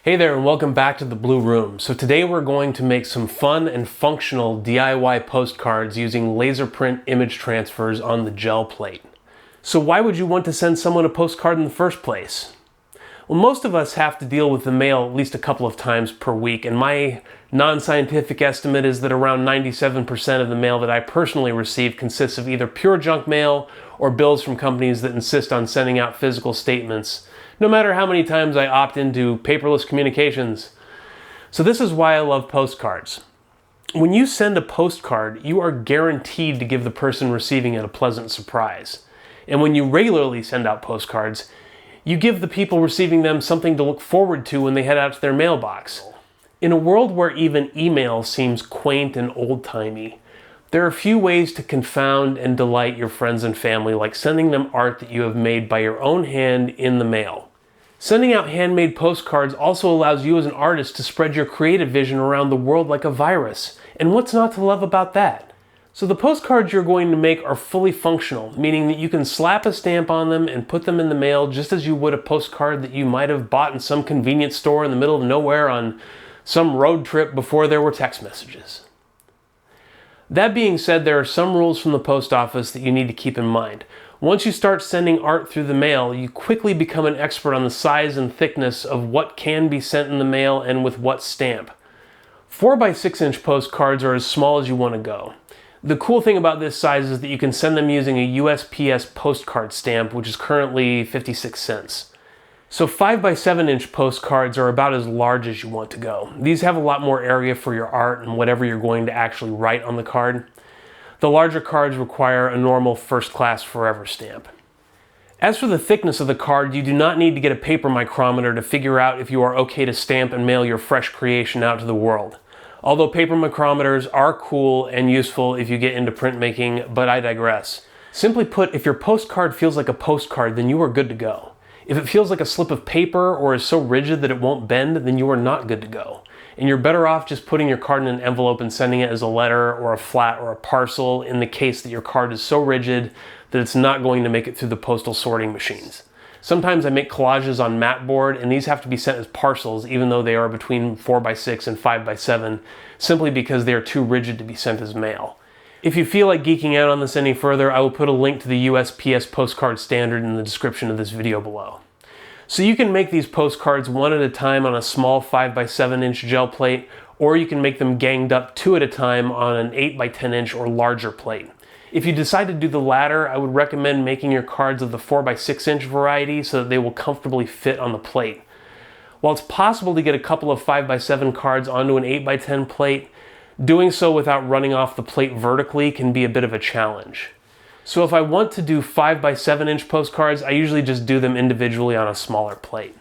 Hey there and welcome back to the Blue Room. So today we're going to make some fun and functional DIY postcards using laser print image transfers on the gel plate. So why would you want to send someone a postcard in the first place? Well, most of us have to deal with the mail at least a couple of times per week, and my non-scientific estimate is that around 97% of the mail that I personally receive consists of either pure junk mail or bills from companies that insist on sending out physical statements, no matter how many times I opt into paperless communications. So this is why I love postcards. When you send a postcard, you are guaranteed to give the person receiving it a pleasant surprise. And when you regularly send out postcards, you give the people receiving them something to look forward to when they head out to their mailbox. In a world where even email seems quaint and old-timey, there are few ways to confound and delight your friends and family like sending them art that you have made by your own hand in the mail. Sending out handmade postcards also allows you as an artist to spread your creative vision around the world like a virus. And what's not to love about that? So the postcards you're going to make are fully functional, meaning that you can slap a stamp on them and put them in the mail just as you would a postcard that you might have bought in some convenience store in the middle of nowhere on some road trip before there were text messages. That being said, there are some rules from the post office that you need to keep in mind. Once you start sending art through the mail, you quickly become an expert on the size and thickness of what can be sent in the mail and with what stamp. 4x6-inch postcards are as small as you want to go. The cool thing about this size is that you can send them using a USPS postcard stamp, which is currently 56 cents. So 5x7-inch postcards are about as large as you want to go. These have a lot more area for your art and whatever you're going to actually write on the card. The larger cards require a normal first-class forever stamp. As for the thickness of the card, you do not need to get a paper micrometer to figure out if you are okay to stamp and mail your fresh creation out to the world. Although paper micrometers are cool and useful if you get into printmaking, but I digress. Simply put, if your postcard feels like a postcard, then you are good to go. If it feels like a slip of paper or is so rigid that it won't bend, then you are not good to go. And you're better off just putting your card in an envelope and sending it as a letter or a flat or a parcel in the case that your card is so rigid that it's not going to make it through the postal sorting machines. Sometimes I make collages on mat board, and these have to be sent as parcels even though they are between 4x6 and 5x7, simply because they are too rigid to be sent as mail. If you feel like geeking out on this any further, I will put a link to the USPS postcard standard in the description of this video below. So you can make these postcards one at a time on a small 5x7-inch gel plate, or you can make them ganged up 2 at a time on an 8x10-inch or larger plate. If you decide to do the latter, I would recommend making your cards of the 4x6-inch variety so that they will comfortably fit on the plate. While it's possible to get a couple of 5x7 cards onto an 8x10 plate, doing so without running off the plate vertically can be a bit of a challenge. So if I want to do 5x7-inch postcards, I usually just do them individually on a smaller plate.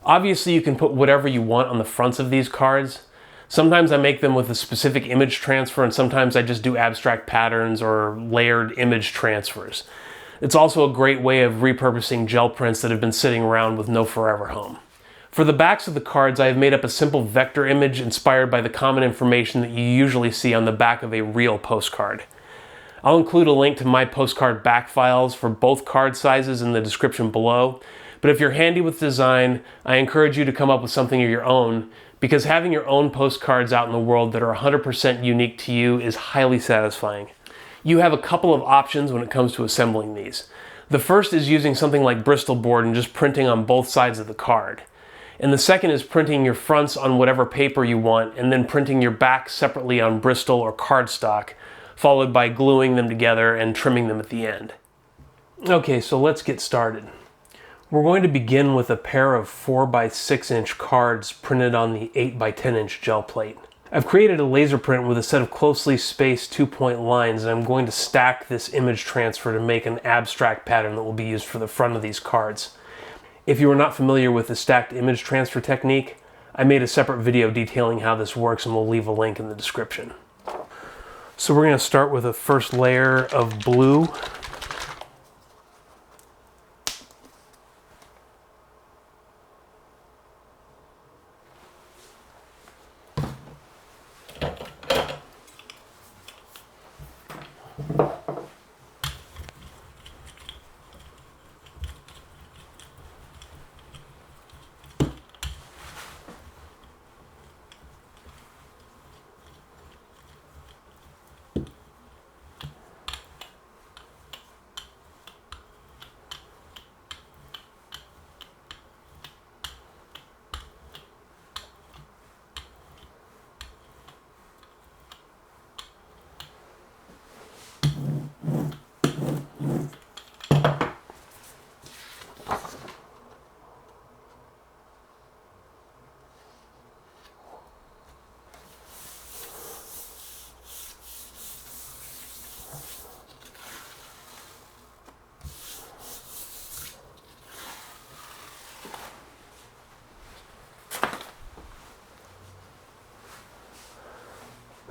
Obviously, you can put whatever you want on the fronts of these cards. Sometimes I make them with a specific image transfer, and sometimes I just do abstract patterns or layered image transfers. It's also a great way of repurposing gel prints that have been sitting around with no forever home. For the backs of the cards, I have made up a simple vector image inspired by the common information that you usually see on the back of a real postcard. I'll include a link to my postcard back files for both card sizes in the description below, but if you're handy with design, I encourage you to come up with something of your own, because having your own postcards out in the world that are 100% unique to you is highly satisfying. You have a couple of options when it comes to assembling these. The first is using something like Bristol board and just printing on both sides of the card. And the second is printing your fronts on whatever paper you want and then printing your backs separately on Bristol or cardstock, followed by gluing them together and trimming them at the end. Okay, so let's get started. We're going to begin with a pair of 4x6-inch cards printed on the 8x10-inch gel plate. I've created a laser print with a set of closely spaced 2-point lines, and I'm going to stack this image transfer to make an abstract pattern that will be used for the front of these cards. If you are not familiar with the stacked image transfer technique, I made a separate video detailing how this works, and we'll leave a link in the description. So we're going to start with a first layer of blue.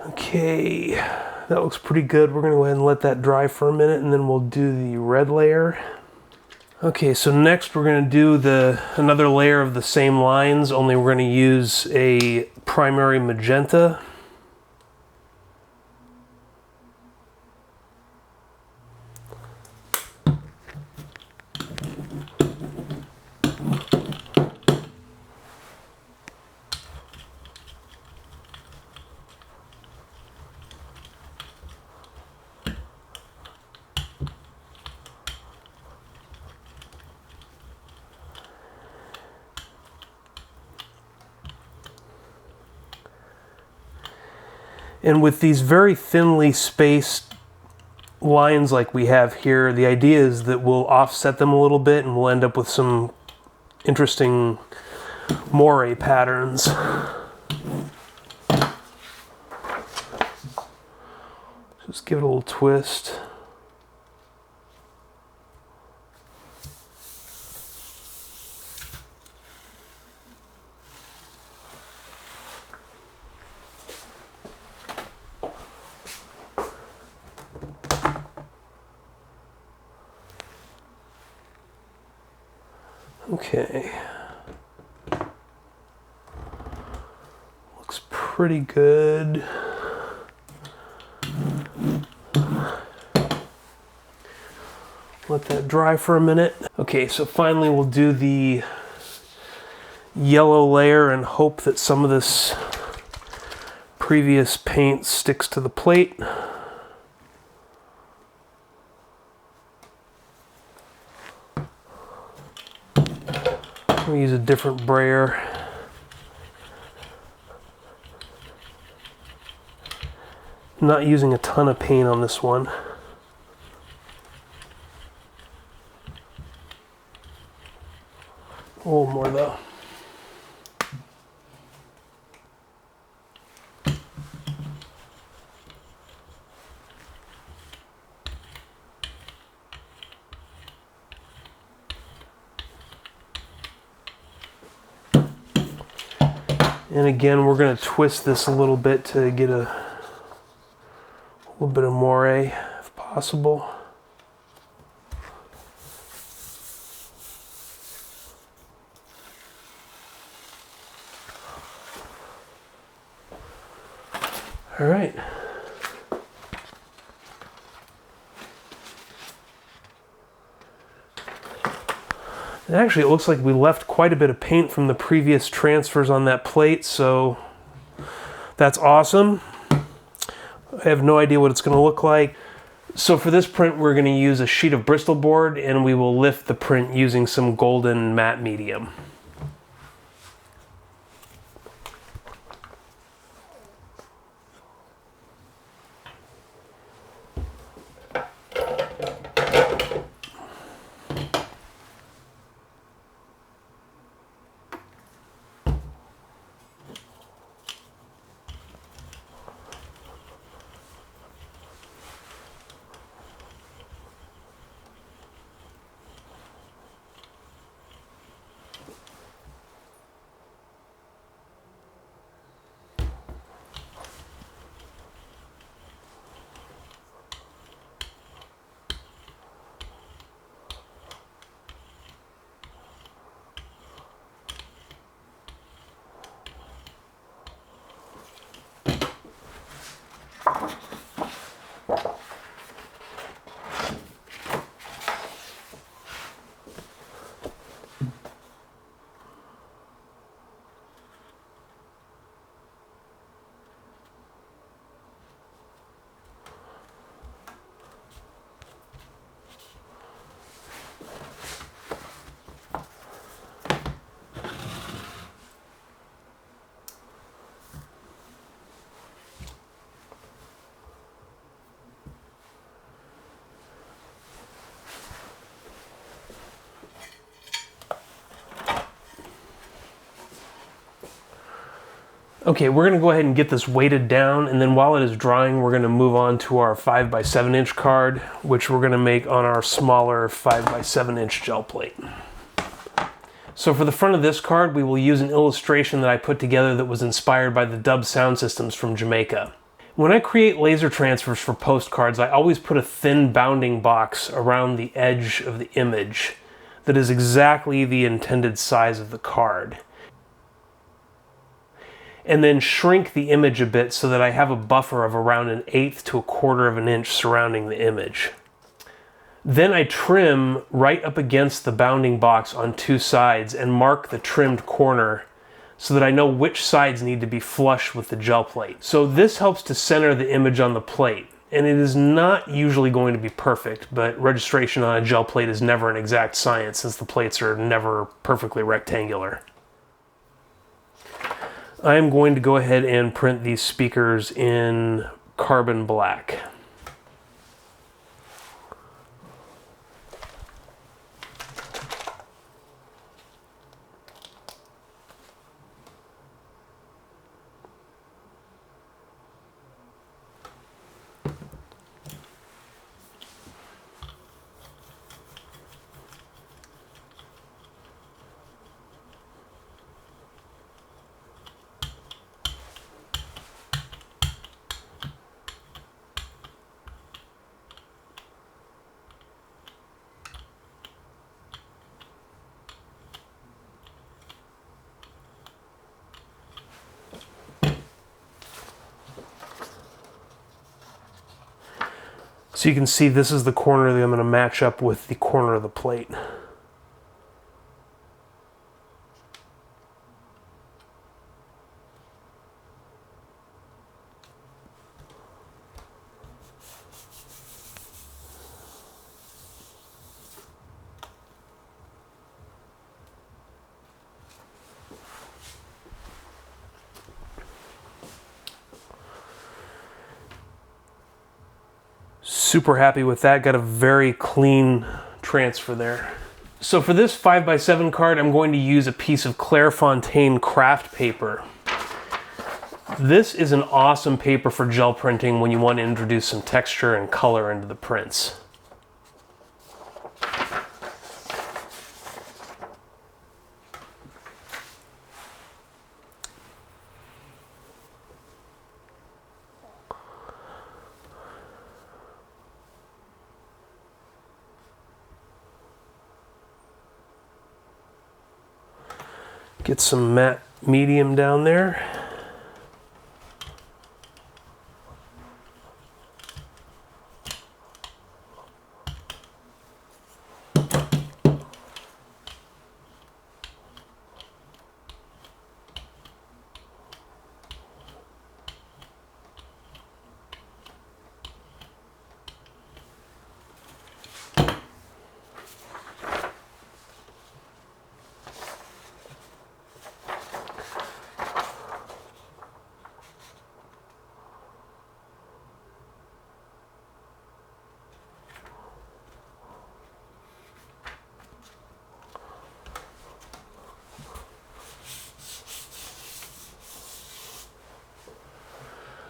Okay, that looks pretty good. We're gonna go ahead and let that dry for a minute and then we'll do the red layer. Okay, so next we're gonna do another layer of the same lines, only we're gonna use a primary magenta. And with these very thinly spaced lines like we have here, the idea is that we'll offset them a little bit and we'll end up with some interesting moire patterns. Just give it a little twist. Okay. Looks pretty good. Let that dry for a minute. Okay, so finally we'll do the yellow layer and hope that some of this previous paint sticks to the plate. We'll use a different brayer. I'm not using a ton of paint on this one. A little more though. And again, we're going to twist this a little bit to get a little bit of moire if possible. All right. And actually, it looks like we left quite a bit of paint from the previous transfers on that plate, so that's awesome. I have no idea what it's going to look like. So for this print, we're going to use a sheet of Bristol board, and we will lift the print using some golden matte medium. Okay, we're gonna go ahead and get this weighted down, and then while it is drying, we're gonna move on to our 5x7 inch card, which we're gonna make on our smaller 5x7 inch gel plate. So for the front of this card, we will use an illustration that I put together that was inspired by the Dub sound systems from Jamaica. When I create laser transfers for postcards, I always put a thin bounding box around the edge of the image that is exactly the intended size of the card. And then shrink the image a bit so that I have a buffer of around 1/8 to 1/4 of an inch surrounding the image. Then I trim right up against the bounding box on 2 sides and mark the trimmed corner so that I know which sides need to be flush with the gel plate. So this helps to center the image on the plate. And it is not usually going to be perfect, but registration on a gel plate is never an exact science since the plates are never perfectly rectangular. I'm going to go ahead and print these speakers in carbon black. So you can see this is the corner that I'm going to match up with the corner of the plate. Super happy with that. Got a very clean transfer there. So for this 5x7 card, I'm going to use a piece of Clairefontaine craft paper. This is an awesome paper for gel printing when you want to introduce some texture and color into the prints. Get some matte medium down there.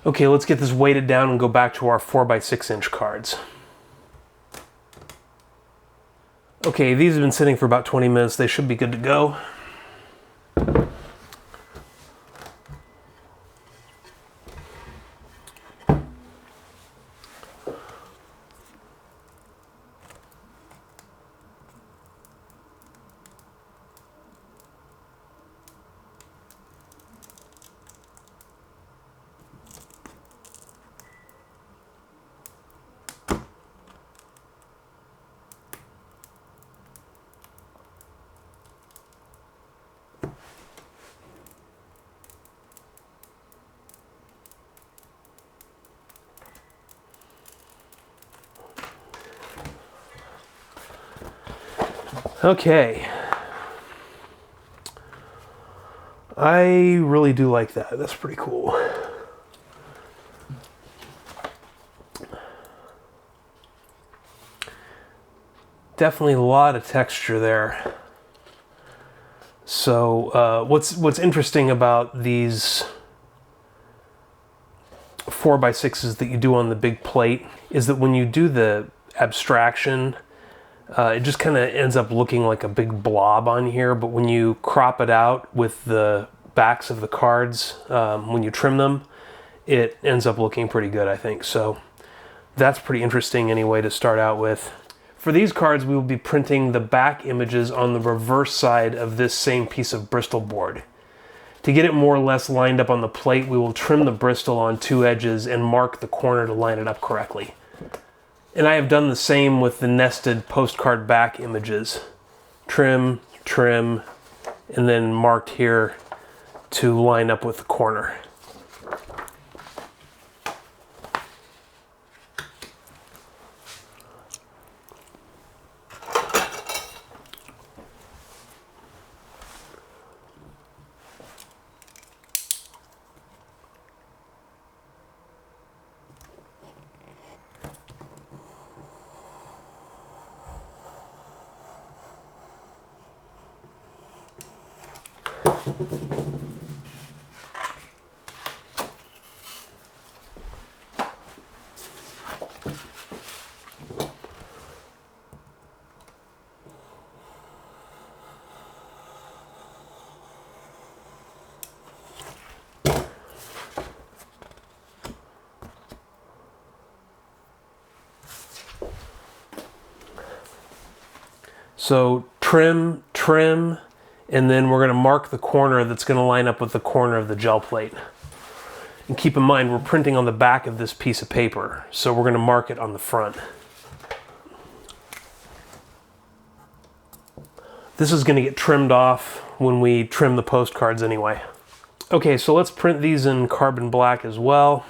Okay, let's get this weighted down and go back to our 4x6 inch cards. Okay, these have been sitting for about 20 minutes. They should be good to go. Okay. I really do like that. That's pretty cool. Definitely a lot of texture there. So what's interesting about these 4x6s that you do on the big plate is that when you do the abstraction, it just kind of ends up looking like a big blob on here, but when you crop it out with the backs of the cards, when you trim them, it ends up looking pretty good, I think. So that's pretty interesting anyway to start out with. For these cards, we will be printing the back images on the reverse side of this same piece of Bristol board. To get it more or less lined up on the plate, we will trim the Bristol on two edges and mark the corner to line it up correctly. And I have done the same with the nested postcard back images. Trim, trim, and then marked here to line up with the corner. So trim, trim, and then we're going to mark the corner that's going to line up with the corner of the gel plate. And keep in mind, we're printing on the back of this piece of paper, so we're going to mark it on the front. This is going to get trimmed off when we trim the postcards anyway. Okay, so let's print these in carbon black as well.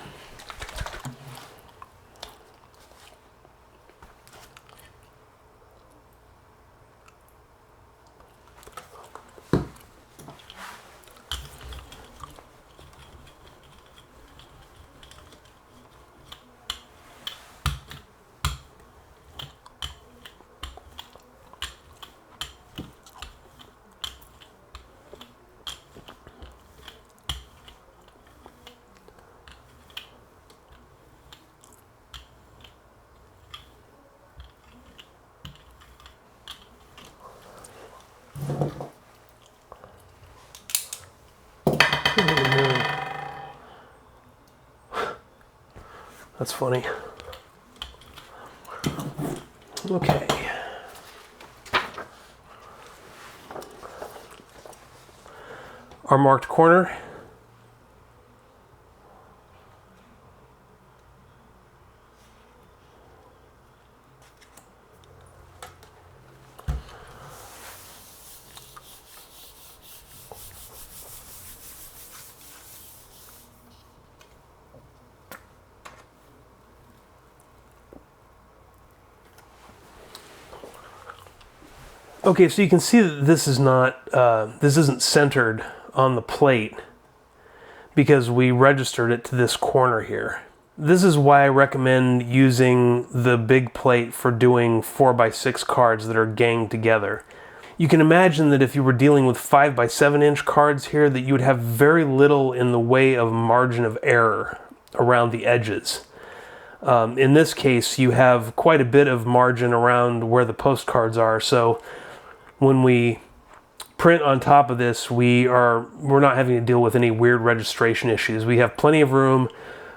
That's funny. Okay. Our marked corner. Okay, so you can see that this is not, this isn't centered on the plate because we registered it to this corner here. This is why I recommend using the big plate for doing 4x6 cards that are ganged together. You can imagine that if you were dealing with 5x7 inch cards here, that you would have very little in the way of margin of error around the edges. In this case, you have quite a bit of margin around where the postcards are, so when we print on top of this, we're not having to deal with any weird registration issues. We have plenty of room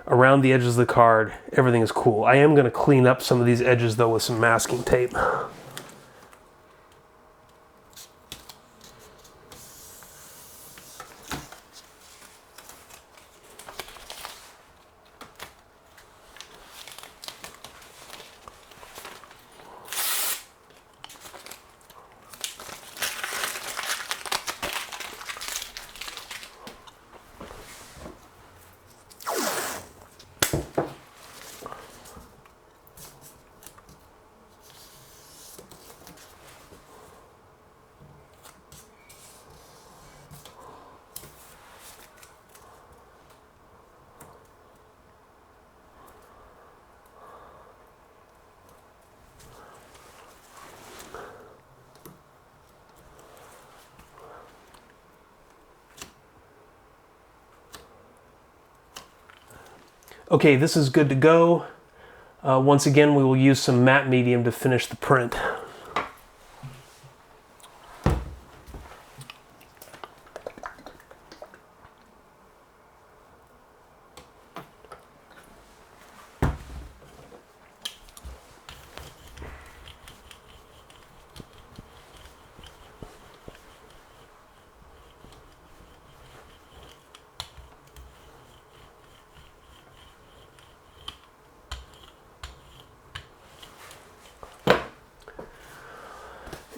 around the edges of the card. Everything is cool. I am going to clean up some of these edges though with some masking tape. Okay, this is good to go. Once again, we will use some matte medium to finish the print.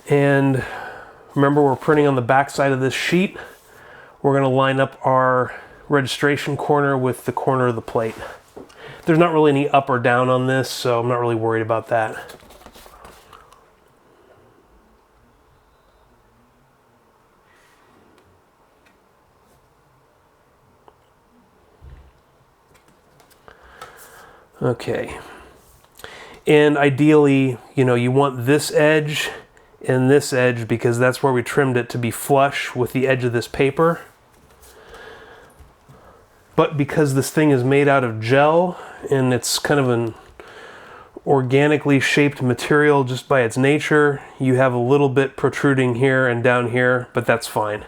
And remember, we're printing on the back side of this sheet. We're going to line up our registration corner with the corner of the plate. There's not really any up or down on this, so I'm not really worried about that. Okay. And ideally, you know, you want this edge and this edge because that's where we trimmed it to be flush with the edge of this paper. But because this thing is made out of gel and it's kind of an organically shaped material just by its nature, you have a little bit protruding here and down here, but that's fine.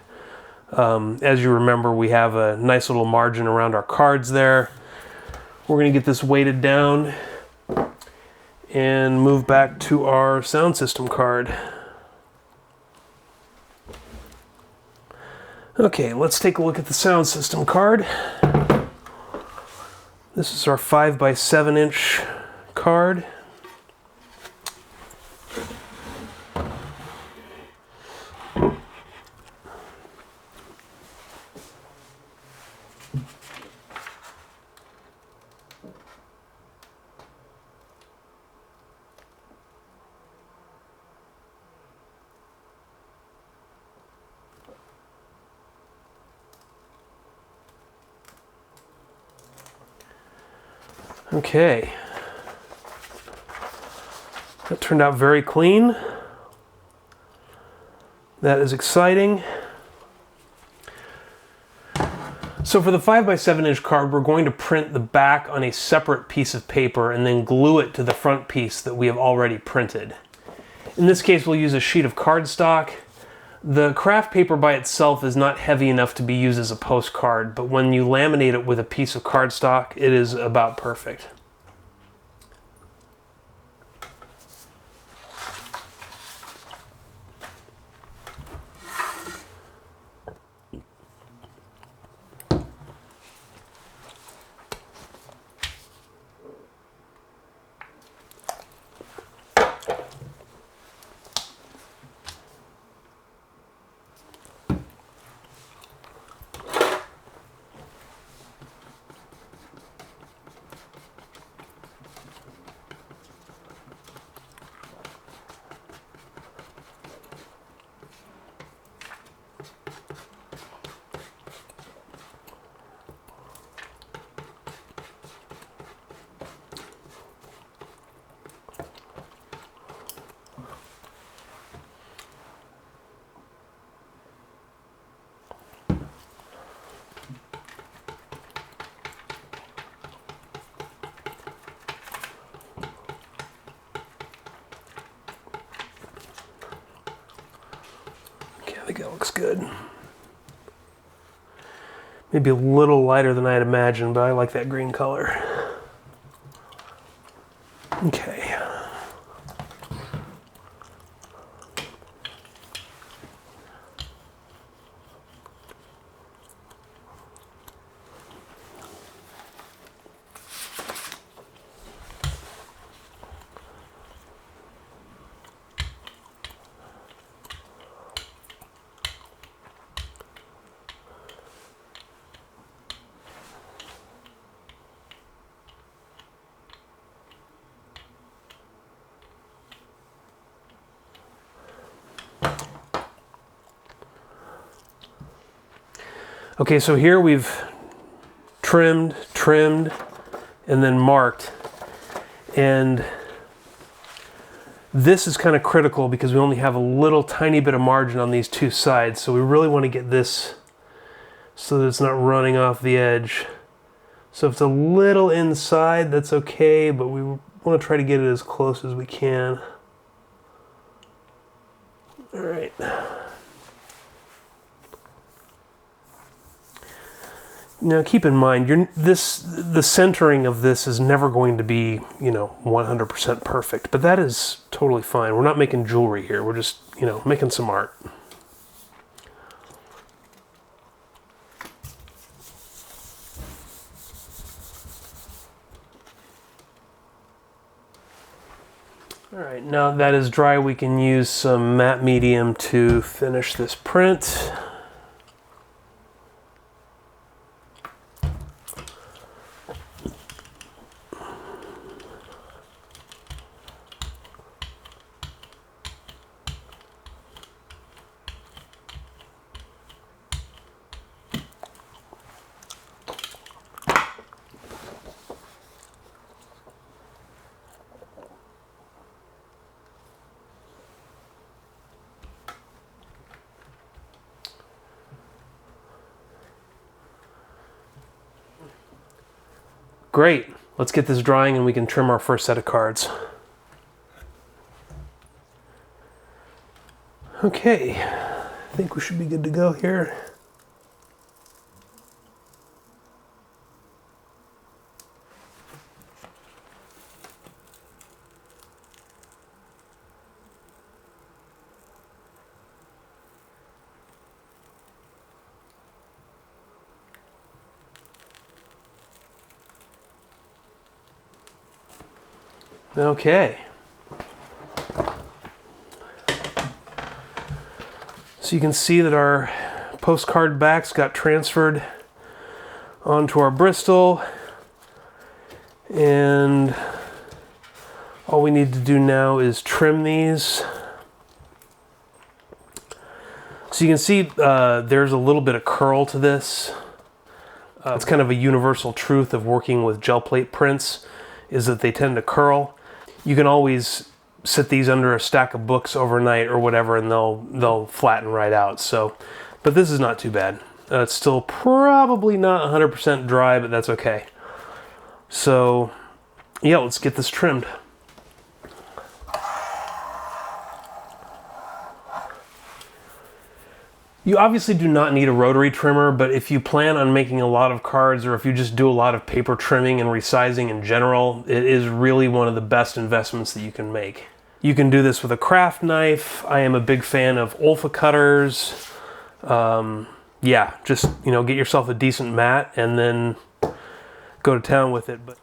As you remember, we have a nice little margin around our cards there. We're going to get this weighted down and move back to our sound system card. Okay, let's take a look at the sound system card. This is our 5x7" card. Okay, that turned out very clean. That is exciting. So for the 5x7" card, we're going to print the back on a separate piece of paper and then glue it to the front piece that we have already printed. In this case, we'll use a sheet of cardstock. The craft paper by itself is not heavy enough to be used as a postcard, but when you laminate it with a piece of cardstock, it is about perfect. I think that looks good. Maybe a little lighter than I'd imagined, but I like that green color. Okay. Okay, so here we've trimmed, and then marked. And this is kind of critical because we only have a little tiny bit of margin on these two sides. So we really want to get this so that it's not running off the edge. So if it's a little inside, that's okay, but we want to try to get it as close as we can. All right. Now keep in mind, the centering of this is never going to be, 100% perfect, but that is totally fine. We're not making jewelry here. We're just, making some art. All right, now that is dry, we can use some matte medium to finish this print. Great, let's get this drying and we can trim our first set of cards. Okay, I think we should be good to go here. Okay. So you can see that our postcard backs got transferred onto our Bristol, and all we need to do now is trim these. So you can see there's a little bit of curl to this. It's kind of a universal truth of working with gel plate prints, is that they tend to curl. You can always sit these under a stack of books overnight or whatever, and they'll flatten right out. So, but this is not too bad. It's still probably not 100% dry, but that's okay. So, yeah, let's get this trimmed. You obviously do not need a rotary trimmer, but if you plan on making a lot of cards, or if you just do a lot of paper trimming and resizing in general, it is really one of the best investments that you can make. You can do this with a craft knife. I am a big fan of Olfa cutters. Yeah, just, you know, get yourself a decent mat and then go to town with it. But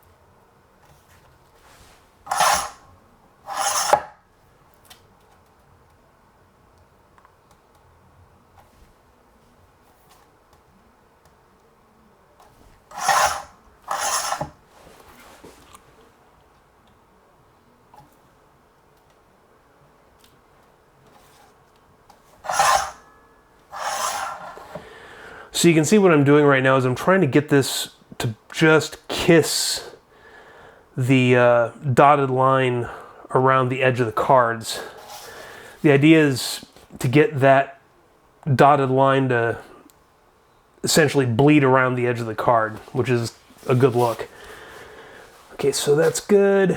so you can see what I'm doing right now is I'm trying to get this to just kiss the dotted line around the edge of the cards. The idea is to get that dotted line to essentially bleed around the edge of the card, which is a good look. Okay, so that's good.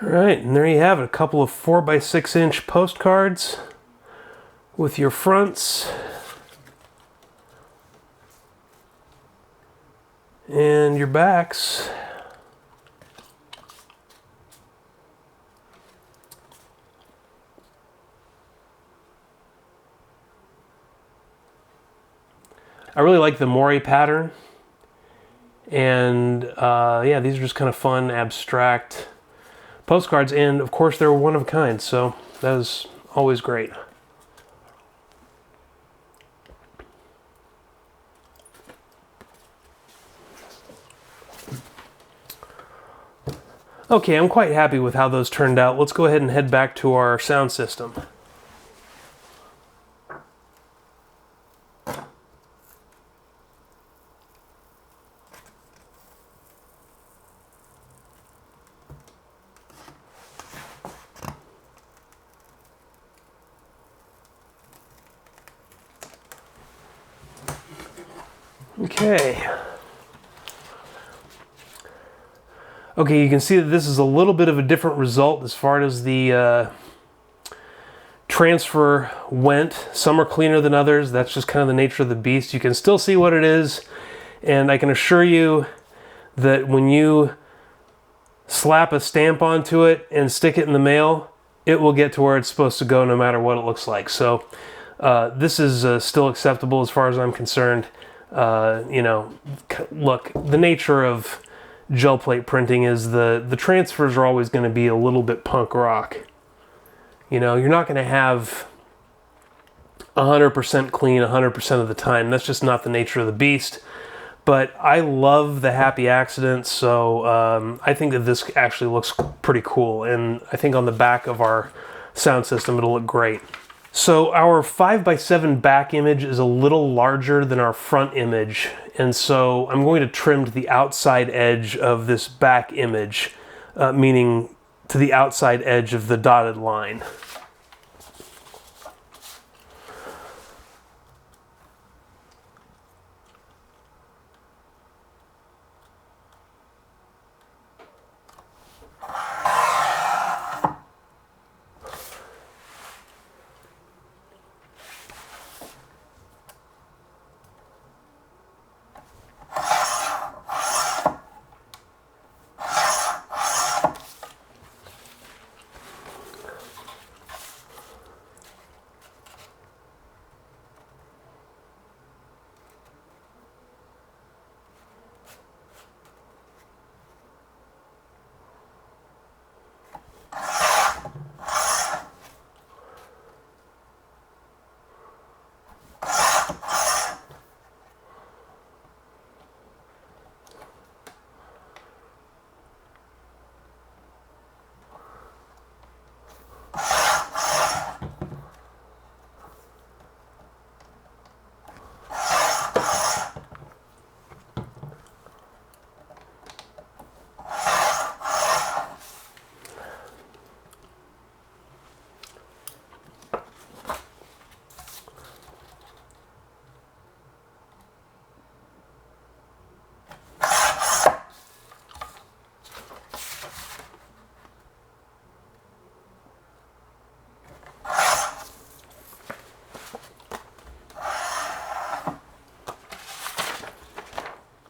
All right, and there you have it, a couple of 4x6-inch postcards with your fronts and your backs. I really like the Mori pattern, And yeah, these are just kind of fun, abstract postcards, and of course they're one of a kind, so that is always great. Okay, I'm quite happy with how those turned out. Let's go ahead and head back to our sound system. Okay. Okay, you can see that this is a little bit of a different result as far as the transfer went. Some are cleaner than others. That's just kind of the nature of the beast. You can still see what it is, and I can assure you that when you slap a stamp onto it and stick it in the mail, it will get to where it's supposed to go no matter what it looks like. So this is still acceptable as far as I'm concerned. You know, look, the nature of gel plate printing is the transfers are always going to be a little bit punk rock. You know, you're not going to have 100% clean 100% of the time. That's just not the nature of the beast. But I love the happy accidents, so I think that this actually looks pretty cool. And I think on the back of our sound system, it'll look great. So our 5x7 back image is a little larger than our front image, and so I'm going to trim to the outside edge of this back image, meaning to the outside edge of the dotted line.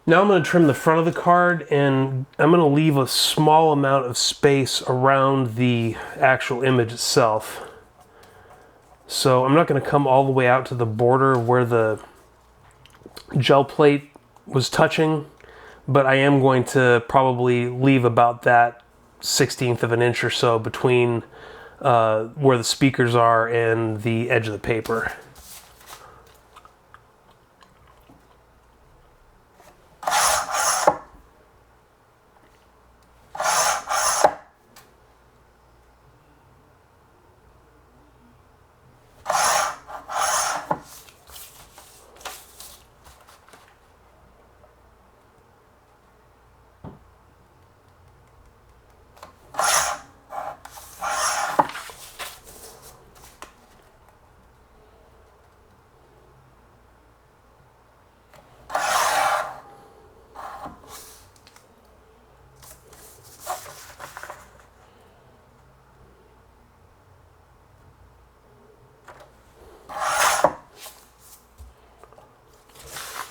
Now I'm going to trim the front of the card, and I'm going to leave a small amount of space around the actual image itself. So I'm not going to come all the way out to the border where the gel plate was touching, but I am going to probably leave about that 1/16 of an inch or so between where the speakers are and the edge of the paper.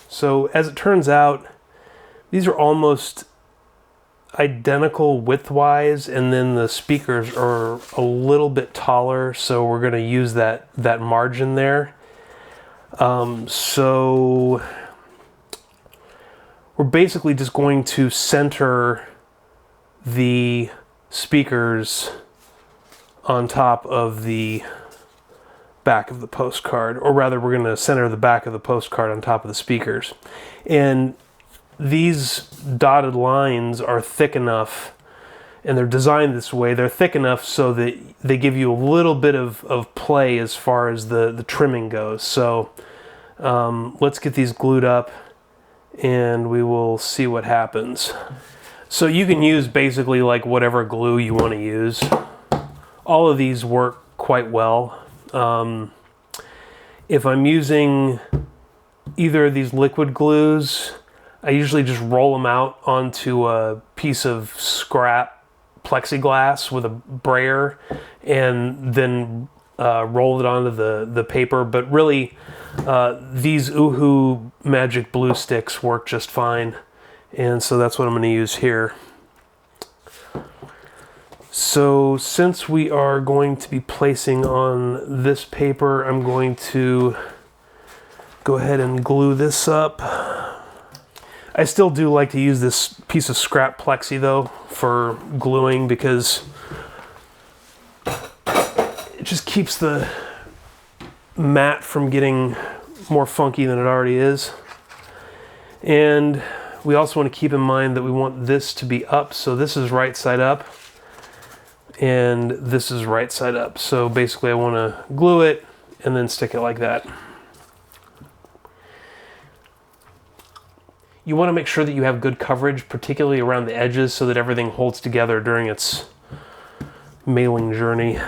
So as it turns out, these are almost identical width-wise, and then the speakers are a little bit taller, so we're going to use that margin there. So we're basically just going to center the speakers on top of the back of the postcard, or rather we're going to center the back of the postcard on top of the speakers. And these dotted lines are thick enough, and they're designed this way, they're thick enough so that they give you a little bit of play as far as the trimming goes. So let's get these glued up and we will see what happens. So you can use basically like whatever glue you want to use. All of these work quite well. If I'm using either of these liquid glues, I usually just roll them out onto a piece of scrap plexiglass with a brayer and then roll it onto the paper. But really, these Oohoo Magic Blue Sticks work just fine. And so that's what I'm going to use here. So since we are going to be placing on this paper, I'm going to go ahead and glue this up. I still do like to use this piece of scrap plexi though for gluing, because it just keeps the mat from getting more funky than it already is. And we also want to keep in mind that we want this to be up, so this is right side up and this is right side up. So basically I want to glue it and then stick it like that. You want to make sure that you have good coverage, particularly around the edges, so that everything holds together during its mailing journey.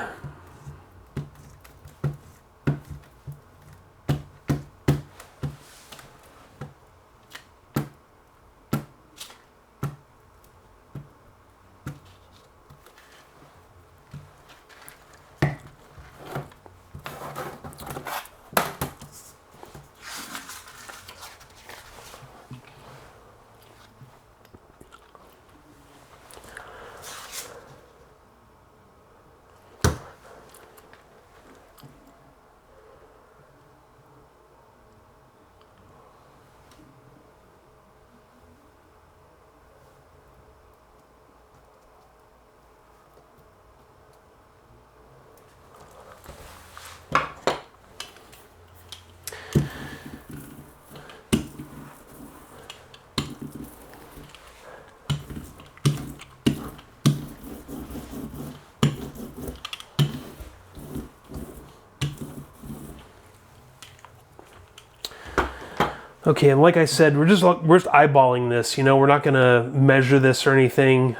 Okay, and like I said, we're just eyeballing this. You know, we're not going to measure this or anything.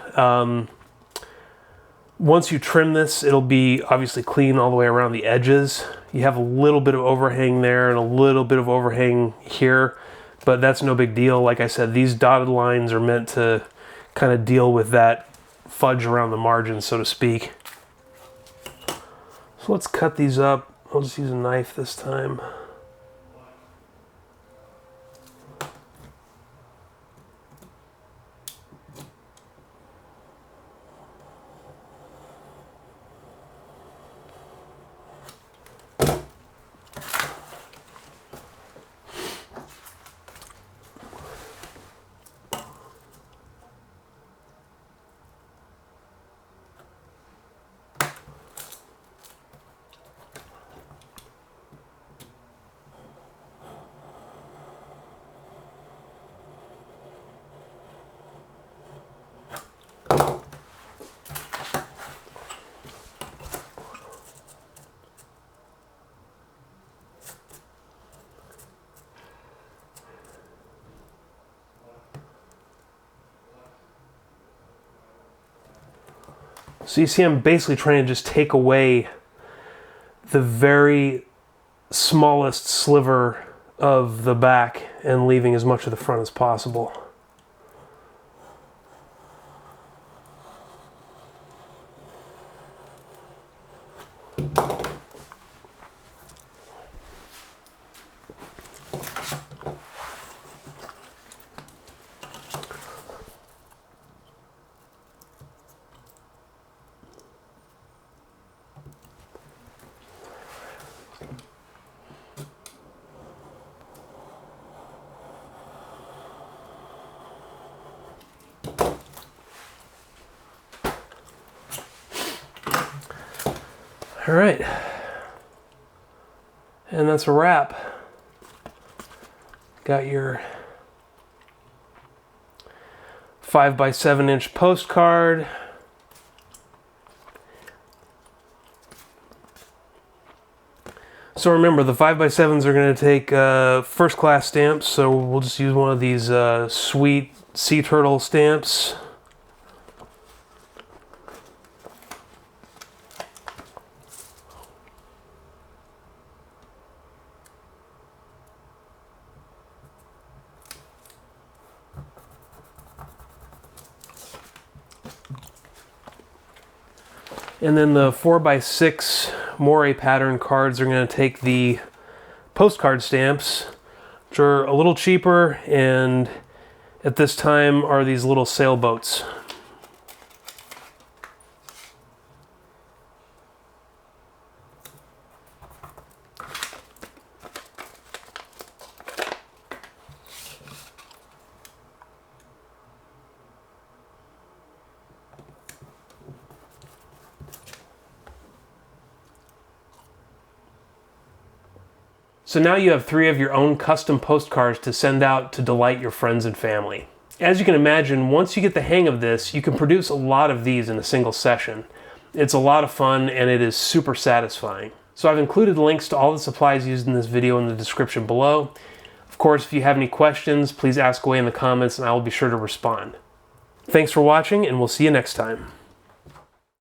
Once you trim this, it'll be obviously clean all the way around the edges. You have a little bit of overhang there and a little bit of overhang here, but that's no big deal. Like I said, these dotted lines are meant to kind of deal with that fudge around the margin, so to speak. So let's cut these up. I'll just use a knife this time. So you see I'm basically trying to just take away the very smallest sliver of the back and leaving as much of the front as possible. All right. And that's a wrap. Got your 5x7-inch postcard. So remember, the 5x7s are going to take first class stamps, so we'll just use one of these sweet sea turtle stamps. And then the 4x6 moire pattern cards are going to take the postcard stamps, which are a little cheaper, and at this time are these little sailboats. So now you have 3 of your own custom postcards to send out to delight your friends and family. As you can imagine, once you get the hang of this, you can produce a lot of these in a single session. It's a lot of fun and it is super satisfying. So I've included links to all the supplies used in this video in the description below. Of course, if you have any questions, please ask away in the comments and I will be sure to respond. Thanks for watching, and we'll see you next time.